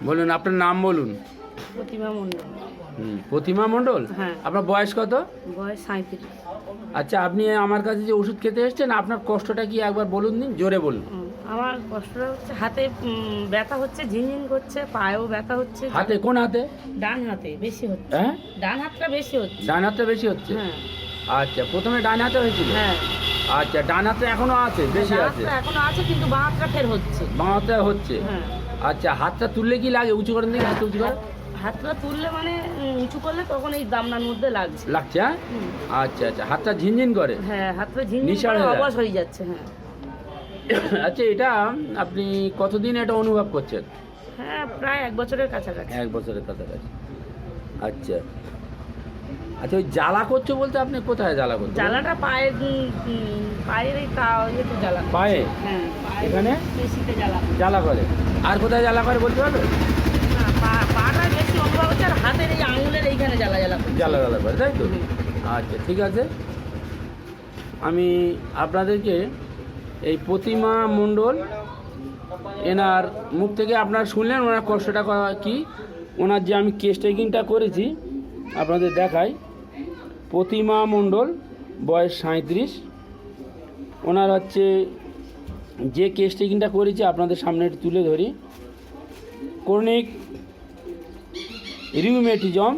বলুন আপনার নাম বলুন। প্রতিমা মণ্ডল। প্রতিমা মণ্ডল। হ্যাঁ। আপনার বয়স কত? বয়স 37। আচ্ছা, আপনি আমার কাছে যে ওষুধ খেতে এসেছেন, আপনার কষ্টটা কি একবার বলুন দিন, জোরে বলুন। আমার কষ্টটা হচ্ছে হাতে ব্যথা হচ্ছে, ঝিনঝিন করছে, পায়েও ব্যথা হচ্ছে। হাতে? কোন হাতে? ডান হাতে বেশি হচ্ছে। হ্যাঁ, ডান হাতটা বেশি হচ্ছে। ডান হাতটা বেশি হচ্ছে? হ্যাঁ। আচ্ছা, প্রথমে ডান হাতে হয়েছিল? হ্যাঁ। আচ্ছা, ডান হাতে এখনো আছে? বেশি ডান আছে? হাতটা এখনো আছে, কিন্তু বাঁ হাতটা ফের হচ্ছে। বাঁ হাতে হচ্ছে? হ্যাঁ। আচ্ছা, হাতটা তুললে কি লাগে? উঁচু করেন দিকে, হাতটা উঁচু করে। হাতটা তুললে মানে উঁচু করলে তখন এই দামনার মধ্যে লাগছে। লাগছে? হ্যাঁ। আচ্ছা আচ্ছা, হাতটা ঝিনঝিন করে? হ্যাঁ, হাতটা ঝিনঝিন করে অবশ হয়ে যাচ্ছে। হ্যাঁ। আচ্ছা, এটা আপনি কতদিন এটা অনুভব করছেন? হ্যাঁ, প্রায় 1 বছরের কাছাকাছি। 1 বছরের কাছাকাছি। আচ্ছা আচ্ছা, ওই জ্বালা করছে বলতে আপনি কোথায় জ্বালা করছেন? জ্বালাটা পায়ের পায়ের এই ইয়েতে জ্বালা। পায়ে? হ্যাঁ, এখানে পেশিতে জ্বালা। জ্বালা করে। আর কোথায় জ্বালা করে বলতে পারবে? না, পাটা বেশি অনুভব হচ্ছে, আর হাতের এই আঙুলের এইখানে জ্বালা জ্বালা করছে। জ্বালা জ্বালা করে, তাই তো? আচ্ছা, ঠিক আছে। আমি আপনাদেরকে এই প্রতিমা মণ্ডল, এনার মুখ থেকে আপনারা শুনলেন ওনার কষ্টটা কি। ওনার যে আমি কেস টেকিংটা করেছি আপনাদের দেখাই। প্রতিমা মণ্ডল, বয়স 37। ওনার হচ্ছে যে কেস টেকিংটা করেছি আপনাদের সামনে একটু তুলে ধরি। Chronic rheumatism,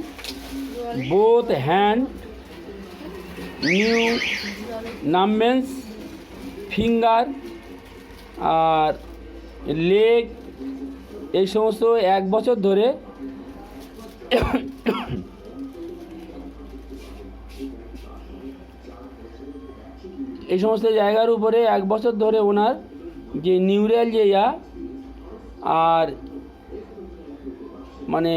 both hand, new numbness, finger আর লেগ, এই সমস্ত 1 বছর ধরে এই সমস্ত জায়গার উপরে 1 বছর ধরে ওনার যে নিউরালজিয়া আর মানে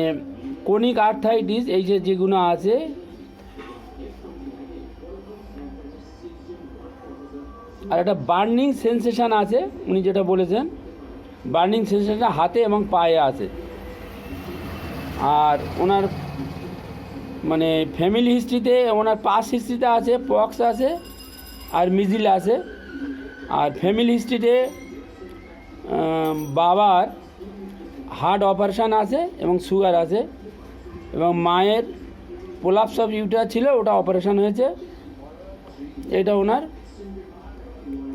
ক্রনিক আর্থাইটিস, এই যে যেগুলো আছে, আর একটা বার্নিং সেন্সেশন আছে। উনি যেটা বলেছেন, বার্নিং সেন্সেশনটা হাতে এবং পায়ে আছে। আর ওনার মানে ফ্যামিলি হিস্ট্রিতে, ওনার পাস হিস্ট্রিতে আছে পক্স আছে আর মিজিল আছে। আর ফ্যামিলি হিস্ট্রিতে বাবার হার্ট অপারেশান আছে এবং সুগার আছে, এবং মায়ের প্রোলাপস অফ ইউটারাস ছিল, ওটা অপারেশান হয়েছে। এটা ওনার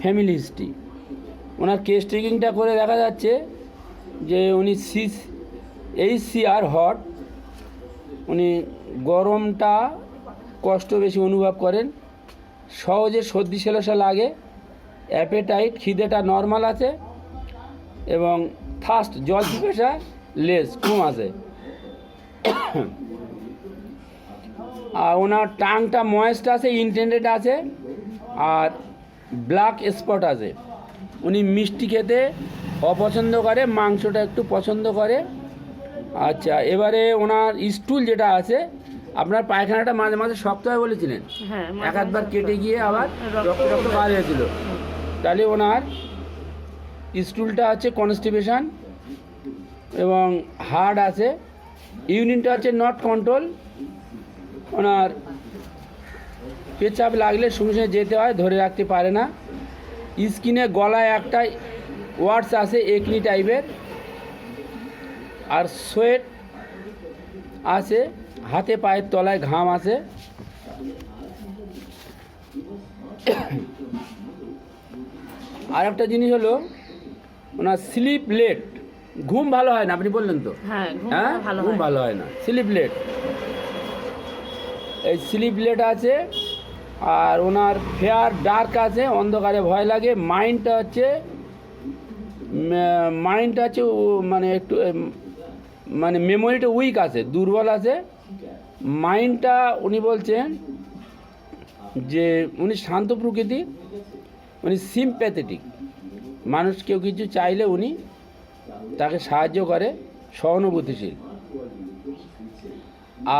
ফ্যামিলি হিস্ট্রি। ওনার কেস টেকিংটা করে দেখা যাচ্ছে যে উনি HCR হট, উনি গরমটা কষ্ট বেশি অনুভব করেন, সহজে সর্দি সেলসা লাগে, অ্যাপেটাইট খিদেটা নর্মাল আছে, এবং থার্স্ট জল পিপাসা লেস কম আছে। আর ওনার টাংটা ময়েস্ট আছে, ইনটেন্ডেড আছে, আর ব্ল্যাক স্পট আছে। উনি মিষ্টি খেতে অপছন্দ করে, মাংসটা একটু পছন্দ করে। আচ্ছা, এবারে ওনার স্টুল যেটা আছে, আপনার পায়খানাটা মাঝে মাঝে শক্ত হয় বলেছিলেন। হ্যাঁ, 1-2 বার কেটে গিয়ে আবার রক্ত বার হয়েছিল। তাহলে ওনার স্টুলটা আছে কনস্টিপেশন, এবং হার্ড আছে। ইউরিনটা হচ্ছে নট কন্ট্রোল। ওনার পেচাপ লাগলে সঙ্গে সঙ্গে যেতে হয়, ধরে রাখতে পারে না। স্কিনে গলায় একটা ওয়ার্ডস আছে একনি টাইপের, আর সোয়েট আছে, হাতে পায়ের তলায় ঘাম আছে। আর একটা জিনিস হলো ওনার স্লিপ লেট, ঘুম ভালো হয় না, আপনি বললেন তো? হ্যাঁ, ঘুম ভালো হয় না, স্লিপ লেট। এই স্লিপ লেট আছে। আর ওনার ফেয়ার ডার্ক আছে, অন্ধকারে ভয় লাগে। মাইন্ডটা হচ্ছে মানে একটু মানে মেমোরিটা উইক আছে, দুর্বল আছে মাইন্ডটা। উনি বলছেন যে উনি শান্ত প্রকৃতি, উনি সিম্প্যাথেটিক, মানুষ কেউ কিছু চাইলে উনি তাকে সাহায্য করে, সহানুভূতিশীল।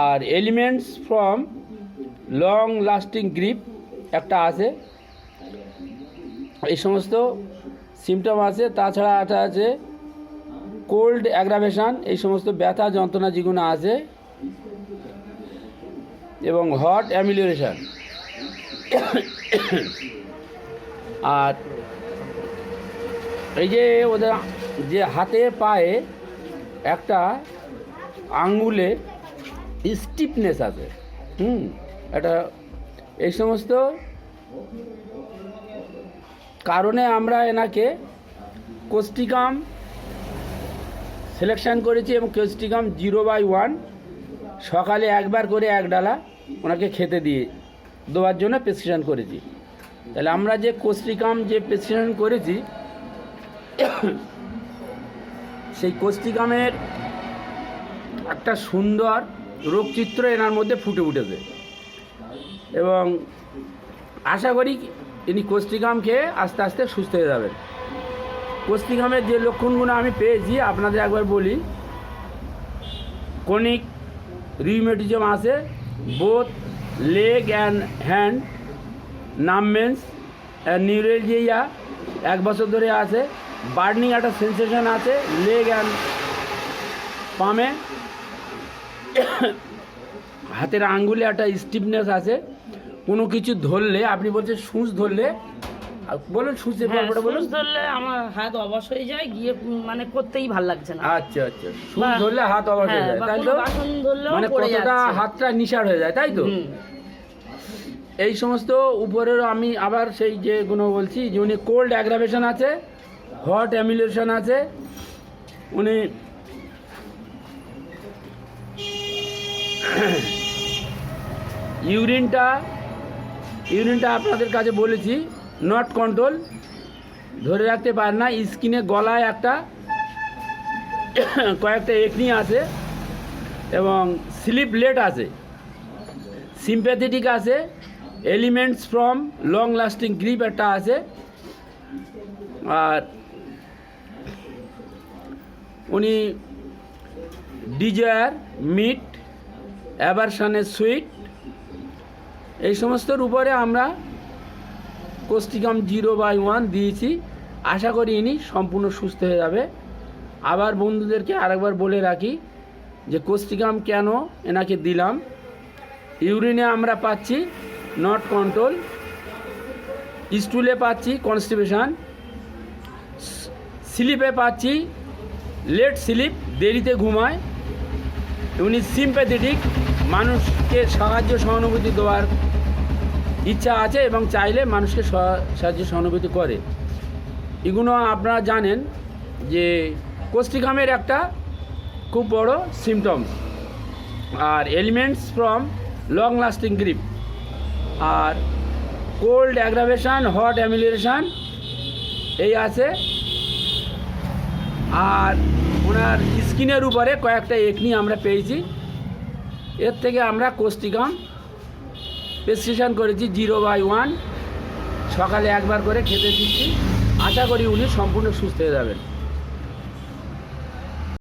আর elements from long lasting grip একটা আছে, এই সমস্ত সিমটম আছে। তাছাড়া একটা আছে কোল্ড অ্যাগ্রাভেশন, এই সমস্ত ব্যথা যন্ত্রণা যেগুলো আছে, এবং হট অ্যামিলিওরেশন। আর এই যে ওদের যে হাতে পায়ে একটা আঙ্গুলে স্টিফনেস আছে, এটা এই সমস্ত কারণে আমরা এনাকে কোস্টিকাম সিলেকশন করেছি এবং কোস্টিকাম 0/1 সকালে একবার করে 1 ডালা ওনাকে খেতে দেওয়ার জন্য প্রেসক্রিপশন করেছি। তাহলে আমরা যে কোস্টিকাম যে প্রেসক্রিপশন করেছি সেই কোস্টিকামের একটা সুন্দর রোগচিত্র এনার মধ্যে ফুটে উঠেছে এবং আশা করি ইনি কোস্টিকাম খেয়ে আস্তে আস্তে সুস্থ হয়ে যাবেন। কোস্টিকামের যে লক্ষণগুলো আমি পেয়েছি আপনাদের একবার বলি। ক্রনিক রিউমেটিজম আছে, বোথ লেগ অ্যান্ড হ্যান্ড, নামমেন্স, নিউরেলজিয়া 1 বছর ধরে আছে, বার্নিং একটা সেন্সেশন আছে লেগ অ্যান্ড পামে, হাতের আঙ্গুলে একটা স্টিফনেস আছে, কোনো কিছু ধরলে আপনি বলছেন সূচ ধরলে, বলুন সূচের ব্যাপারটা বলুন। সূচ ধরলে আমার হাত অবশ হয়ে যায়, গিয়ে মানে করতেই ভাল লাগছে না। আচ্ছা আচ্ছা, সূচ ধরলে হাত অবশ হয়ে যায়, তাই তো? বাসন ধরলেও মানে পড়ে কতটা যাচ্ছে। হাতটা নিশাড় হয়ে যায়, তাই তো? এই সমস্ত উপরেরও আমি আবার সেই যেগুলো বলছি যে উনি কোল্ড অ্যাগ্রাভেশন আছে, হট অ্যামিলেশন আছে, উনি ইউরিনটা আপনাদের কাছে বলেছি নট কন্ট্রোল, ধরে রাখতে পারেন না, স্কিনে গলায় একটা কয়েকটা একনি আছে এবং স্লিপ লেট আছে, সিম্প্যাথেটিক আছে, ailments from long lasting grip একটা আছে, আর উনি ডিজায়ার মিট, অ্যাভারশনে সুইট, এই সমস্তর উপরে আমরা কোস্টিকাম 0/1 দিয়েছি। আশা করি ইনি সম্পূর্ণ সুস্থ হয়ে যাবে। আবার বন্ধুদেরকে আরেকবার বলে রাখি যে কোস্টিকাম কেন এনাকে দিলাম। ইউরিনে আমরা পাচ্ছি নট কন্ট্রোল, স্টুলে পাচ্ছি কনস্টিপেশন, স্লিপে পাচ্ছি লেট স্লিপ, দেরিতে ঘুমায়, উনি সিম্প্যাথেটিক, মানুষকে সাহায্য সহানুভূতি দেওয়ার ইচ্ছা আছে এবং চাইলে মানুষকে সাহায্য সহানুভূতি করে। এগুলো আপনারা জানেন যে কোস্টিকামের একটা খুব বড় সিমটমস। আর elements from long lasting grief, আর কোল্ড অ্যাগ্রাভেশন, হট অ্যামিলেশন এই আছে, আর ওনার স্কিনের উপরে কয়েকটা একনি আমরা পেয়েছি। এর থেকে আমরা কোস্টিকাম প্রেসক্রিপশন করেছি 0/1 সকালে একবার করে খেতে দিচ্ছি। আশা করি উনি সম্পূর্ণ সুস্থ হয়ে যাবেন।